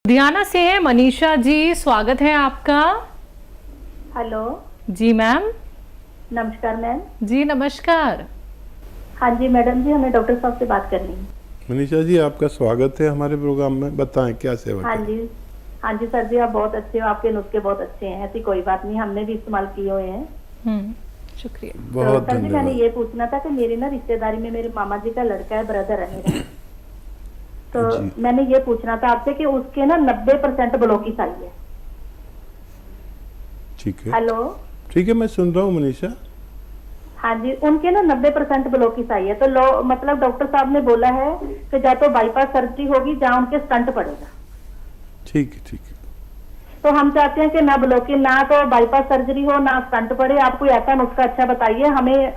लुधियाना से है मनीषा जी, स्वागत है आपका। हेलो जी मैम। नमस्कार मैम। जी नमस्कार। हाँ जी मैडम जी, हमें डॉक्टर साहब से बात करनी है। मनीषा जी, आपका स्वागत है हमारे प्रोग्राम में। बताएं क्या सेवा हाँ करें। जी, हाँ जी सर जी, आप बहुत अच्छे हो, आपके नुस्खे बहुत अच्छे हैं। ऐसी कोई बात नहीं, हमने भी इस्तेमाल किए हुए हैं। शुक्रिया। बहुत तो सर जी, मैंने धन्यवाद। ये पूछना था कि मेरी ना रिश्तेदारी में मेरे मामा जी का लड़का है, ब्रदर है मेरा। तो जी। मैंने ये पूछना था आपसे कि उसके ना 90% ब्लोकिस आई है। ठीक है, हेलो। ठीक है, मैं सुन रहा हूँ मनीषा। हाँ जी, उनके ना 90% ब्लोकिस आई है। तो मतलब डॉक्टर साहब ने बोला है कि या तो बाईपास सर्जरी होगी जहाँ उनके स्टंट पड़ेगा। ठीक है, ठीक है। तो हम चाहते हैं कि ना ब्लॉकिंग, ना तो बाईपास सर्जरी हो, ना स्टंट पड़े। आप कोई ऐसा नुस्खा अच्छा बताइए हमें।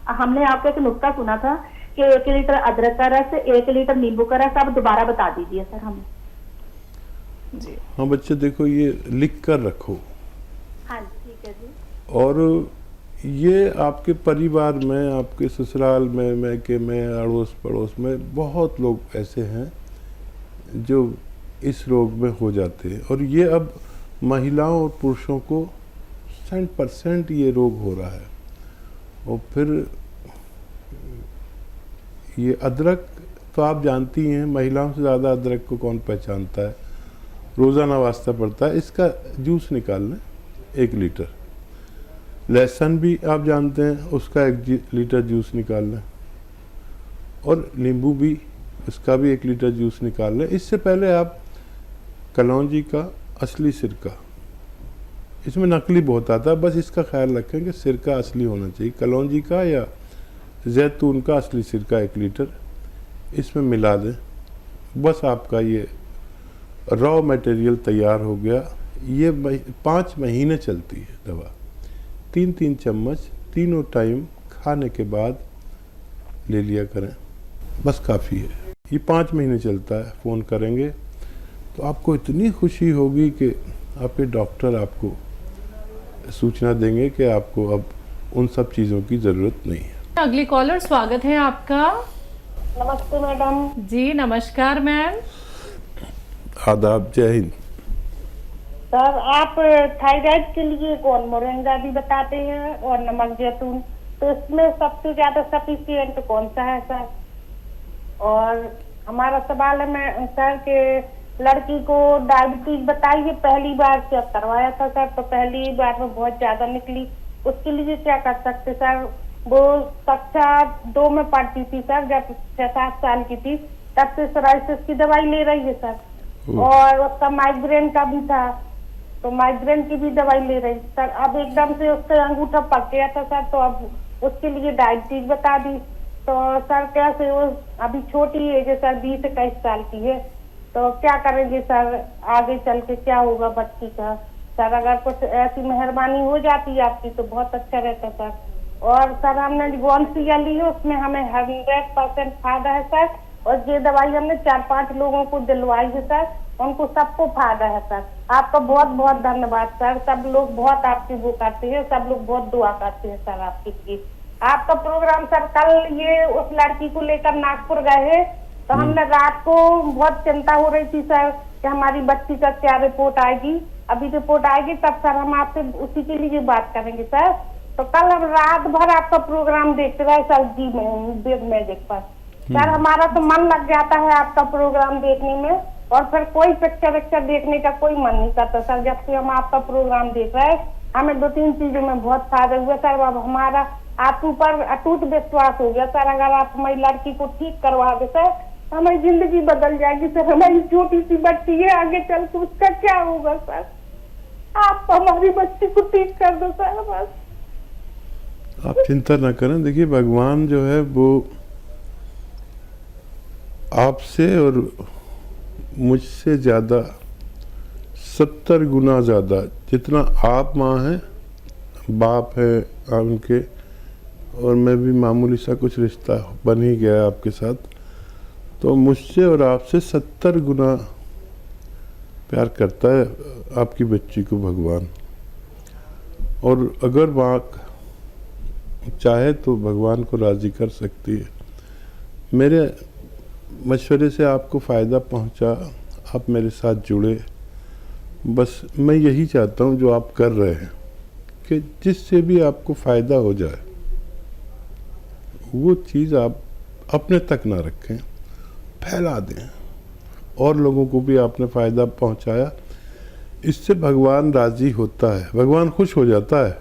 हमने आपका एक नुस्खा सुना था कि 1 लीटर अदरक का रस, 1 लीटर नींबू का रस। आप दोबारा बता दीजिए सर हमें। जी हाँ बच्चे, देखो ये लिख कर रखो। हाँ जी ठीक है जी। और ये आपके परिवार में, आपके ससुराल में, मैके में, अड़ोस पड़ोस में बहुत लोग ऐसे हैं जो इस रोग में हो जाते हैं। और ये अब महिलाओं और पुरुषों को 100% ये रोग हो रहा है। और फिर ये अदरक तो आप जानती हैं, महिलाओं से ज़्यादा अदरक को कौन पहचानता है, रोज़ाना वास्ता पड़ता है। इसका जूस निकाल लें 1 लीटर। लहसुन भी आप जानते हैं, उसका 1 लीटर जूस निकाल लें। और नींबू भी, उसका भी 1 लीटर जूस निकाल लें। इससे पहले आप कलौंजी का असली सिरका, इसमें नकली बहुत आता है, बस इसका ख्याल रखें कि सिरका असली होना चाहिए। कलौंजी का या जैतून का असली सिरका 1 लीटर इसमें मिला दें। बस आपका ये रॉ मटेरियल तैयार हो गया। ये 5 महीने चलती है दवा। 3-3 चम्मच तीनों टाइम खाने के बाद ले लिया करें, बस काफ़ी है। ये 5 महीने चलता है। फ़ोन करेंगे तो आपको इतनी खुशी होगी कि आपके डॉक्टर आपको सूचना देंगे कि आपको अब उन सब चीज़ों की ज़रूरत नहीं है। अगली कॉलर, स्वागत है आपका। नमस्ते मैडम जी नमस्कार मैम। आदाब, जय हिंद। सर। आप थायराइड के लिए कौन मोरिंगा भी बताते हैं और नमक जैतून, तो इसमें सबसे ज्यादा सफिशिएंट कौन सा है सर? और हमारा सवाल है मैं सर के लड़की को डायबिटीज बताइए। पहली बार चेक करवाया था सर, तो पहली बार में बहुत ज्यादा निकली। उसके लिए क्या कर सकते सर? वो कक्षा 2 में पढ़ती थी सर, जब 6-7 साल की थी, तब से सोराइसिस की दवाई ले रही है सर। और उसका माइग्रेन का भी था, तो माइग्रेन की भी दवाई ले रही सर। अब एकदम से उसका अंगूठा पक गया था सर, तो अब उसके लिए डायबिटीज बता दी। तो सर कैसे, वो अभी छोटी एज है सर, 20-21 साल की है, तो क्या करेंगे सर? आगे चल के क्या होगा बच्ची का सर? अगर कुछ ऐसी मेहरबानी हो जाती आपकी तो बहुत अच्छा रहता सर। और सर हमने गोनसिया ली है, उसमें हमें 100% फायदा है सर। और ये दवाई हमने 4-5 लोगों को दिलवाई है सर, उनको सबको फायदा है सर। आपका बहुत बहुत धन्यवाद सर। सब लोग बहुत आपकी वो करते हैं, सब लोग बहुत दुआ करते हैं सर आपके लिए। आपका प्रोग्राम सर, कल ये उस लड़की को लेकर नागपुर गए हैं, तो हमने रात को बहुत चिंता हो रही थी सर कि हमारी बच्ची का क्या रिपोर्ट आएगी। अभी रिपोर्ट आएगी तब सर हम आपसे उसी के लिए बात करेंगे सर। तो कल हम रात भर आपका प्रोग्राम देखते रहे सर जी में, बिग मैजिक पर सर। हमारा तो मन लग जाता है आपका प्रोग्राम देखने में, और फिर कोई पिक्चर देखने का कोई मन नहीं करता सर। जब से हम आपका प्रोग्राम देख रहे हैं, हमें 2-3 चीजों में बहुत फायदा हुआ सर। अब हमारा आप ऊपर अटूट विश्वास हो गया सर। अगर आप हमारी लड़की को ठीक करवा दे सर, हमारी जिंदगी बदल जाएगी सर। हमारी छोटी सी बच्ची है, आगे चल के उसका क्या होगा सर? आप हमारी बच्ची को ठीक कर दो सर बस। आप चिंता ना करें। देखिए, भगवान जो है वो आपसे और मुझसे ज़्यादा 70 गुना ज़्यादा, जितना आप माँ हैं, बाप है उनके, और मैं भी मामूली सा कुछ रिश्ता बन ही गया आपके साथ, तो मुझसे और आपसे 70 गुना प्यार करता है आपकी बच्ची को भगवान। और अगर माँ चाहे तो भगवान को राज़ी कर सकती है। मेरे मशवरे से आपको फ़ायदा पहुंचा, आप मेरे साथ जुड़े। बस मैं यही चाहता हूँ जो आप कर रहे हैं कि जिससे भी आपको फ़ायदा हो जाए वो चीज़ आप अपने तक ना रखें, फैला दें। और लोगों को भी आपने फ़ायदा पहुंचाया, इससे भगवान राज़ी होता है, भगवान खुश हो जाता है।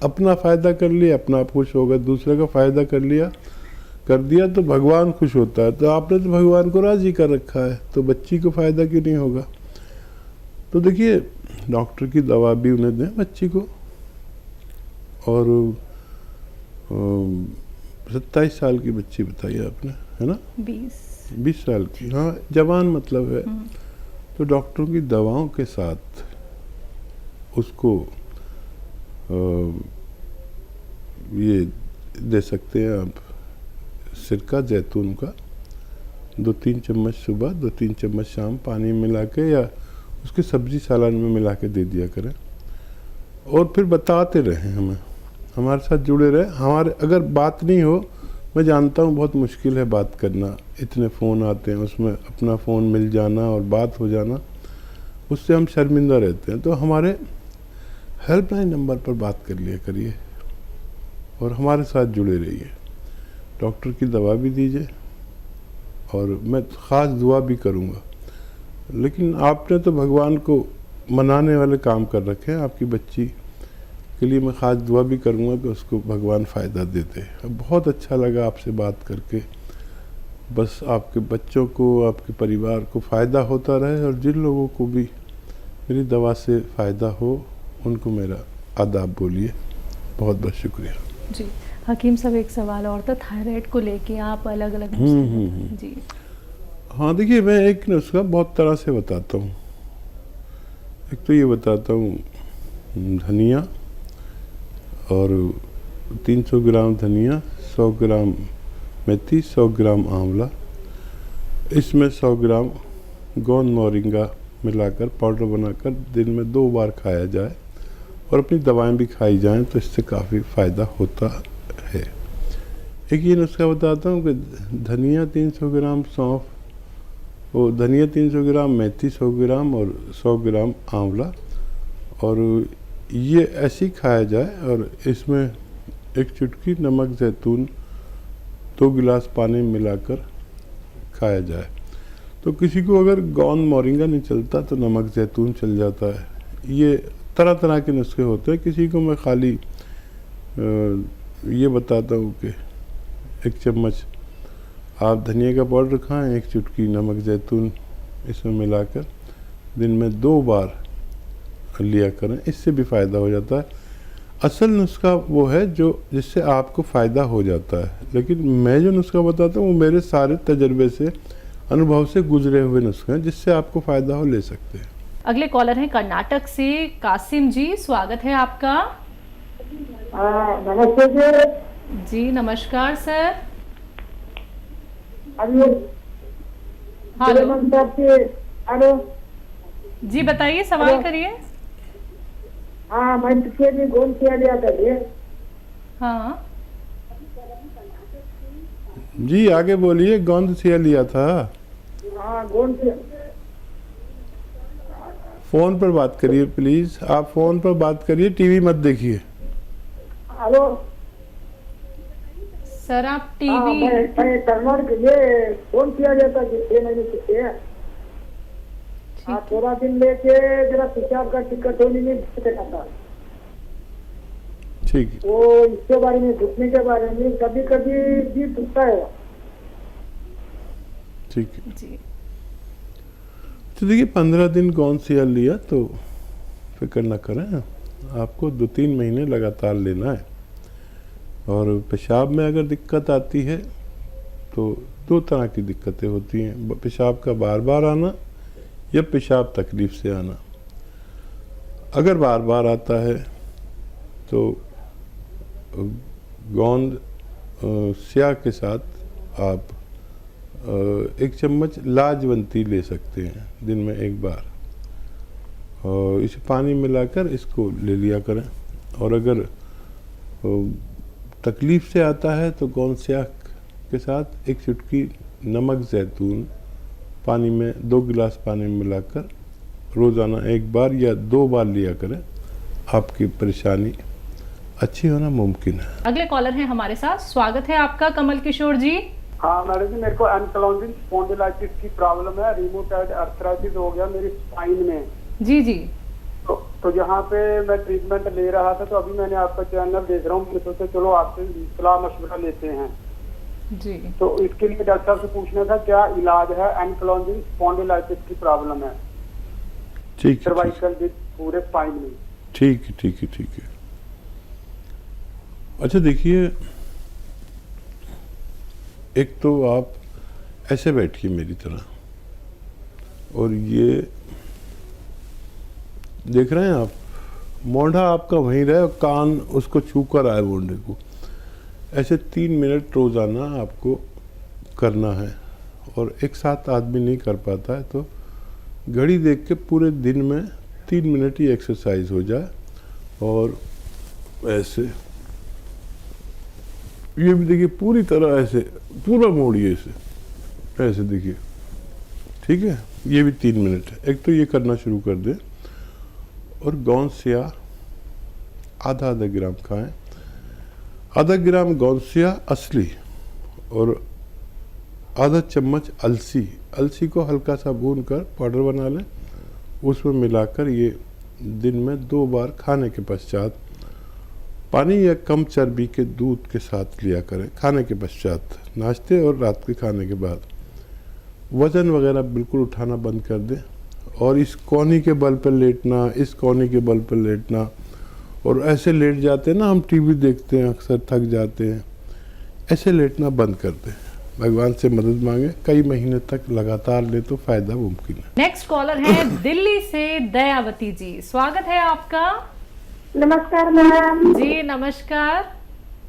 अपना फ़ायदा कर लिया, अपना आप खुश हो गए, दूसरे का फ़ायदा कर दिया तो भगवान खुश होता है। तो आपने तो भगवान को राज़ी कर रखा है, तो बच्ची को फ़ायदा क्यों नहीं होगा। तो देखिए, डॉक्टर की दवा भी उन्हें दें बच्ची को। और 27 साल की बच्ची बताई आपने, है ना? 20 साल की, हाँ, जवान मतलब है। तो डॉक्टरों की दवाओं के साथ उसको ये दे सकते हैं आप, सिरका जैतून का 2-3 चम्मच सुबह, 2-3 चम्मच शाम पानी मिला के या उसके सब्जी सालन में मिला के दे दिया करें। और फिर बताते रहें, हमारे साथ जुड़े रहे। हमारे अगर बात नहीं हो, मैं जानता हूँ बहुत मुश्किल है बात करना, इतने फ़ोन आते हैं, उसमें अपना फ़ोन मिल जाना और बात हो जाना, उससे हम शर्मिंदा रहते हैं। तो हमारे हेल्पलाइन नंबर पर बात कर लिया करिए और हमारे साथ जुड़े रहिए। डॉक्टर की दवा भी दीजिए और मैं ख़ास दुआ भी करूँगा। लेकिन आपने तो भगवान को मनाने वाले काम कर रखे हैं। आपकी बच्ची के लिए मैं ख़ास दुआ भी करूँगा कि उसको भगवान फ़ायदा देते। बहुत अच्छा लगा आपसे बात करके। बस आपके बच्चों को, आपके परिवार को फ़ायदा होता रहे और जिन लोगों को भी मेरी दवा से फ़ायदा हो उनको मेरा आदाब बोलिए। बहुत बहुत शुक्रिया जी। हकीम साहब, एक सवाल और था, थायराइड को लेके आप अलग अलग जी। हाँ, देखिए, मैं एक नुस्खा बहुत तरह से बताता हूँ। एक तो ये बताता हूँ, धनिया और 300 ग्राम धनिया, 100 ग्राम मेथी, 100 ग्राम आंवला, इसमें 100 ग्राम गोंद मोरिंगा मिलाकर पाउडर बनाकर दिन में 2 बार खाया जाए और अपनी दवाएं भी खाई जाएं, तो इससे काफ़ी फ़ायदा होता है। एक ये नुस्खा बताता हूँ कि धनिया 300 ग्राम, सौंफ, वो धनिया 300 ग्राम, मेथी 100 ग्राम और 100 ग्राम आंवला, और ये ऐसे ही खाया जाए। और इसमें एक चुटकी नमक जैतून 2 गिलास पानी मिलाकर खाया जाए। तो किसी को अगर गोंद मोरिंगा नहीं चलता तो नमक जैतून चल जाता है। ये तरह तरह के नुस्खे होते हैं। किसी को मैं खाली ये बताता हूँ कि 1 चम्मच आप धनिया का पाउडर खाएं, 1 चुटकी नमक जैतून इसमें मिलाकर दिन में 2 बार लिया करें, इससे भी फ़ायदा हो जाता है। असल नुस्खा वो है जो जिससे आपको फ़ायदा हो जाता है। लेकिन मैं जो नुस्खा बताता हूँ वो मेरे सारे तजर्बे से, अनुभव से गुजरे हुए नुस्खे हैं, जिससे आपको फ़ायदा हो, ले सकते हैं। अगले कॉलर हैं कर्नाटक से कासिम जी, स्वागत है आपका। नमस्ते जी, नमस्कार सर। हेलो जी, बताइए, सवाल करिए। हाँ, मैं पिछले दिन गोंद किया लिया था। हाँ जी, आगे बोलिए। गोंद सिया लिया था? हाँ, गोंद किया। फ़ोन पर बात करिए प्लीज़, आप फ़ोन पर बात करिए, टीवी मत देखिए। हेलो सर, आप टीवी मैं टर्मर के लिए फोन किया गया था 6 महीने से। हाँ, थोड़ा दिन लेके जरा पेशाब का टिकट होने में था। ठीक है। वो इसके बारे में, घुटने के बारे में कभी कभी भी दुखता है। ठीक है जी। तो देखिए, 15 दिन गोंद सिया लिया तो फिक्र न करें, आपको 2-3 महीने लगातार लेना है। और पेशाब में अगर दिक्कत आती है तो 2 तरह की दिक्कतें होती हैं, पेशाब का बार बार आना या पेशाब तकलीफ से आना। अगर बार बार आता है तो गोंद स्या के साथ आप 1 चम्मच लाजवंती ले सकते हैं दिन में 1 बार, और इसे पानी मिलाकर इसको ले लिया करें। और अगर तकलीफ़ से आता है तो गोंद स्या के साथ 1 चुटकी नमक जैतून पानी में 2 गिलास पानी में मिलाकर रोज़ाना 1 बार या 2 बार लिया करें, आपकी परेशानी अच्छी होना मुमकिन है। अगले कॉलर हैं हमारे साथ, स्वागत है आपका कमल किशोर जी। हाँ मैडम जी, मेरे को एनक्लोजिंग स्पॉन्डिलाइटिस की प्रॉब्लम है, रिमोटॉइड अर्थराइटिस हो गया मेरी स्पाइन में। जी जी। तो जहाँ पे मैं ट्रीटमेंट ले रहा था, तो अभी मैंने आपका चैनल देख रहा हूँ, मैं सोचा चलो आपसे सलाह मशवरा लेते हैं। जी। तो इसके लिए डॉक्टर साहब से पूछना था क्या इलाज है, एनक्लोजिंग स्पॉन्डिलाइटिस की प्रॉब्लम है ठीक है, सर्वाइकल पूरे स्पाइन में। ठीक है, ठीक है, ठीक है। अच्छा देखिए, एक तो आप ऐसे बैठिए मेरी तरह, और ये देख रहे हैं आप, मोढ़ा आपका वहीं रहे और कान उसको छू कर आए मोढ़े को। ऐसे 3 मिनट रोज़ाना आपको करना है, और एक साथ आदमी नहीं कर पाता है तो घड़ी देख के पूरे दिन में 3 मिनट ही एक्सरसाइज हो जाए। और ऐसे ये भी देखिए, पूरी तरह ऐसे पूरा मोड़िए इसे, ऐसे देखिए, ठीक है। ये भी 3 मिनट है। एक तो ये करना शुरू कर दें, और गौंसिया आधा ग्राम खाएं, आधा ग्राम गौंसिया असली, और आधा चम्मच अलसी को हल्का सा भून कर पाउडर बना लें, उसमें मिलाकर ये दिन में 2 बार खाने के पश्चात पानी या कम चर्बी के दूध के साथ लिया करें। खाने के पश्चात, नाश्ते और रात के खाने के बाद। वज़न वगैरह बिल्कुल उठाना बंद कर दें, और इस कोहनी के बल पर लेटना, इस कोहनी के बल पर लेटना, और ऐसे लेट जाते हैं ना, हम टीवी देखते हैं अक्सर, थक जाते हैं, ऐसे लेटना बंद कर दें। भगवान से मदद मांगे, कई महीने तक लगातार ले तो फायदा मुमकिन है। नेक्स्ट कॉलर है दिल्ली से दयावती जी, स्वागत है आपका। नमस्कार मैम। जी नमस्कार।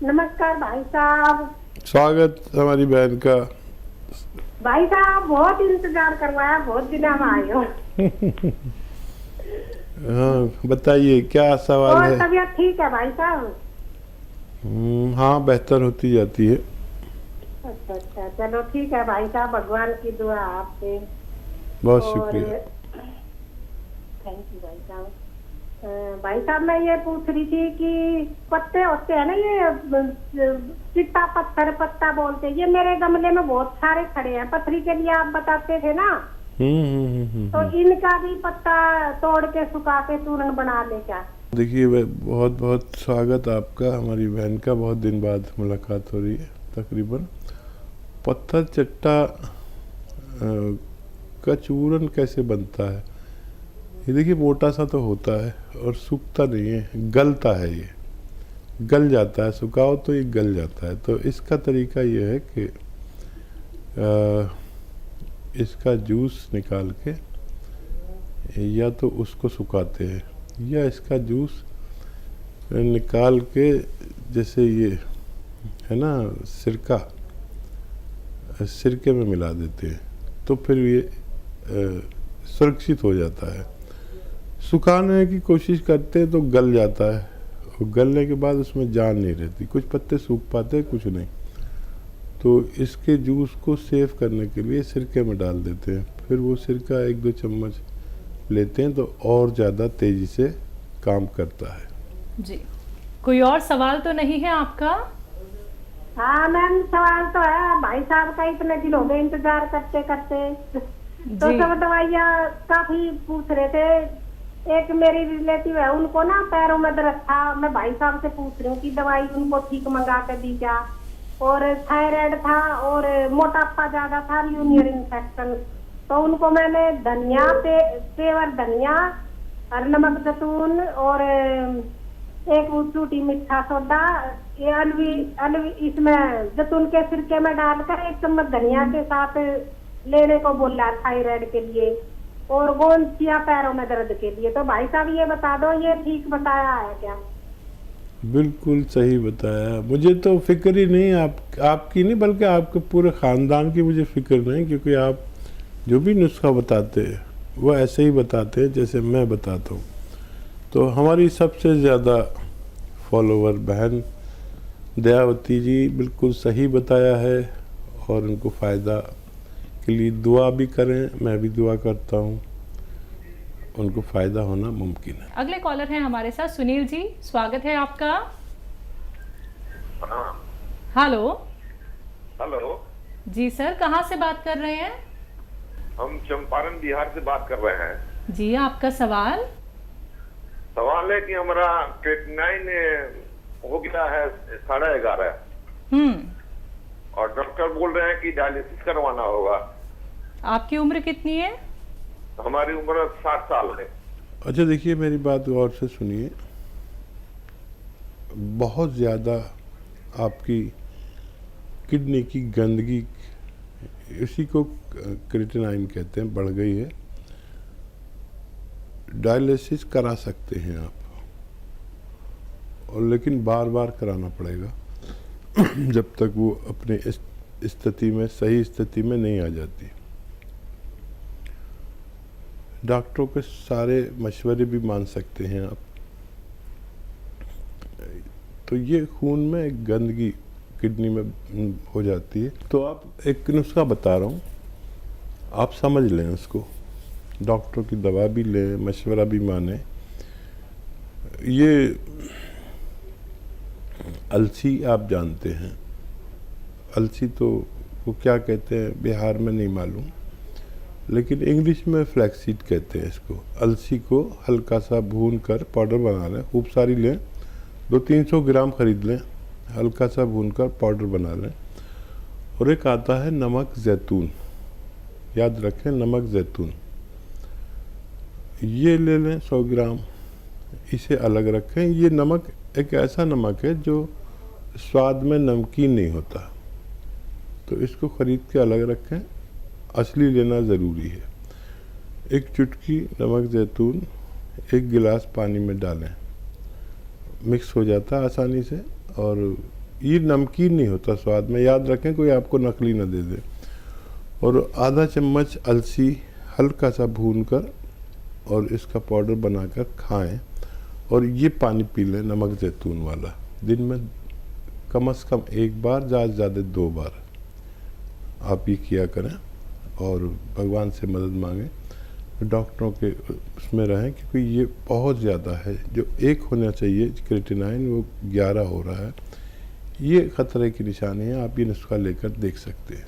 नमस्कार भाई साहब। स्वागत हमारी बहन का। भाई साहब बहुत इंतजार करवाया, बहुत दिन हम आए हो। हाँ बताइए, क्या सवाल और है? तबीयत ठीक है भाई साहब? हाँ, बेहतर होती जाती है। अच्छा अच्छा, चलो ठीक है भाई साहब, भगवान की दुआ आपसे। बहुत और शुक्रिया। थैंक यू भाई साहब। भाई साहब मैं ये पूछ रही थी कि पत्ते होते हैं ना, ये चिट्टा पत्थर पत्ता बोलते हैं, ये मेरे गमले में बहुत सारे खड़े हैं, पथरी के लिए आप बताते थे ना। तो इनका भी पत्ता तोड़ के सुखा के चूर्ण बना ले क्या? देखिए, बहुत बहुत स्वागत आपका, हमारी बहन का। बहुत दिन बाद मुलाकात हो रही है तकरीबन। पत्थर चट्टा का चूर्ण कैसे बनता है? ये देखिए, मोटा सा तो होता है और सूखता नहीं है, गलता है। ये गल जाता है, सुखाओ तो ये गल जाता है। तो इसका तरीका ये है कि इसका जूस निकाल के या तो उसको सुखाते हैं, या इसका जूस निकाल के, जैसे ये है ना सिरके में मिला देते हैं, तो फिर ये सुरक्षित हो जाता है। सुखाने की कोशिश करते हैं तो गल जाता है, और गलने के बाद उसमें जान नहीं रहती। कुछ पत्ते सूख पाते हैं, कुछ नहीं। तो इसके जूस को सेव करने के लिए सिरके में डाल देते हैं, फिर वो सिरका 1-2 चम्मच लेते हैं, तो और ज़्यादा तेज़ी से काम करता है। जी, कोई और सवाल तो नहीं है आपका? हाँ मैम, सवाल तो है भाई साहब का, इतने दिन हो गए इंतजार करते करते। तो सब दवाइयाँ काफी पूछ रहे थे। एक मेरी रिलेटिव है, उनको ना पैरों में दर्द था, मैं भाई साहब से पूछ रही हूँ कि दवाई उनको ठीक मंगा कर दी क्या। और थायराइड था, और मोटापा ज्यादा था, यूरिनरी इन्फेक्शन। तो उनको मैंने धनिया पेवर धनिया और नमक जैतून और एक चूटी मीठा सोडा, ये अलवी इसमें जैतून के सिरके में डालकर 1 चम्मच धनिया के साथ लेने को बोला थायराइड के लिए, और गोंसिया पैरों में दर्द के लिए। तो भाई साहब ये बता दो, ये ठीक बताया है क्या? बिल्कुल सही बताया। मुझे तो फिक्र ही नहीं, आपकी नहीं बल्कि आपके पूरे ख़ानदान की मुझे फिक्र नहीं, क्योंकि आप जो भी नुस्खा बताते हैं वो ऐसे ही बताते हैं जैसे मैं बताता हूँ। तो हमारी सबसे ज़्यादा फॉलोवर बहन दयावती जी बिल्कुल सही बताया है, और उनको फ़ायदा के लिए दुआ भी करें, मैं भी दुआ करता हूँ, उनको फ़ायदा होना मुमकिन है। अगले कॉलर हैं हमारे साथ सुनील जी, स्वागत है आपका। हेलो। हेलो जी सर, कहाँ से बात कर रहे हैं? हम चंपारण बिहार से बात कर रहे हैं। जी, आपका सवाल? सवाल है कि हमारा क्रिएटिनाइन हो गया है 11.5 और डॉक्टर बोल रहे हैं कि डायलिसिस करवाना होगा। आपकी उम्र कितनी है? हमारी उम्र 60 साल है। अच्छा देखिए, मेरी बात गौर से सुनिए। बहुत ज़्यादा आपकी किडनी की गंदगी, इसी को क्रिएटिनाइन कहते हैं, बढ़ गई है। डायलिसिस करा सकते हैं आप, और लेकिन बार बार कराना पड़ेगा जब तक वो अपने स्थिति में, सही स्थिति में नहीं आ जाती। डॉक्टरों के सारे मशवरे भी मान सकते हैं आप। तो ये खून में एक गंदगी किडनी में हो जाती है। तो आप एक नुस्खा बता रहा हूँ, आप समझ लें उसको, डॉक्टर की दवा भी लें, मशवरा भी माने। ये अलसी आप जानते हैं, अलसी तो वो क्या कहते हैं बिहार में नहीं मालूम, लेकिन इंग्लिश में फ्लैक्सीड कहते हैं इसको। अलसी को हल्का सा भून कर पाउडर बना लें, खूब सारी लें, 200-300 ग्राम खरीद लें, हल्का सा भून कर पाउडर बना लें। और एक आता है नमक जैतून, याद रखें, नमक जैतून, ये ले लें 100 ग्राम, इसे अलग रखें। ये नमक एक ऐसा नमक है जो स्वाद में नमकीन नहीं होता, तो इसको खरीद के अलग रखें, असली लेना ज़रूरी है। एक चुटकी नमक जैतून 1 गिलास पानी में डालें, मिक्स हो जाता है आसानी से, और ये नमकीन नहीं होता स्वाद में, याद रखें, कोई आपको नकली ना दे दे। और आधा चम्मच अलसी हल्का सा भून कर और इसका पाउडर बनाकर खाएं, और ये पानी पी लें नमक जैतून वाला, दिन में कम से कम 1 बार, ज़्यादा से ज़्यादा 2 बार आप ये किया करें, और भगवान से मदद मांगें, डॉक्टरों के उसमें रहें, क्योंकि ये बहुत ज़्यादा है। जो 1 होना चाहिए क्रिएटिनाइन, वो 11 हो रहा है। ये ख़तरे की निशानी है, आप ये नुस्खा लेकर देख सकते हैं।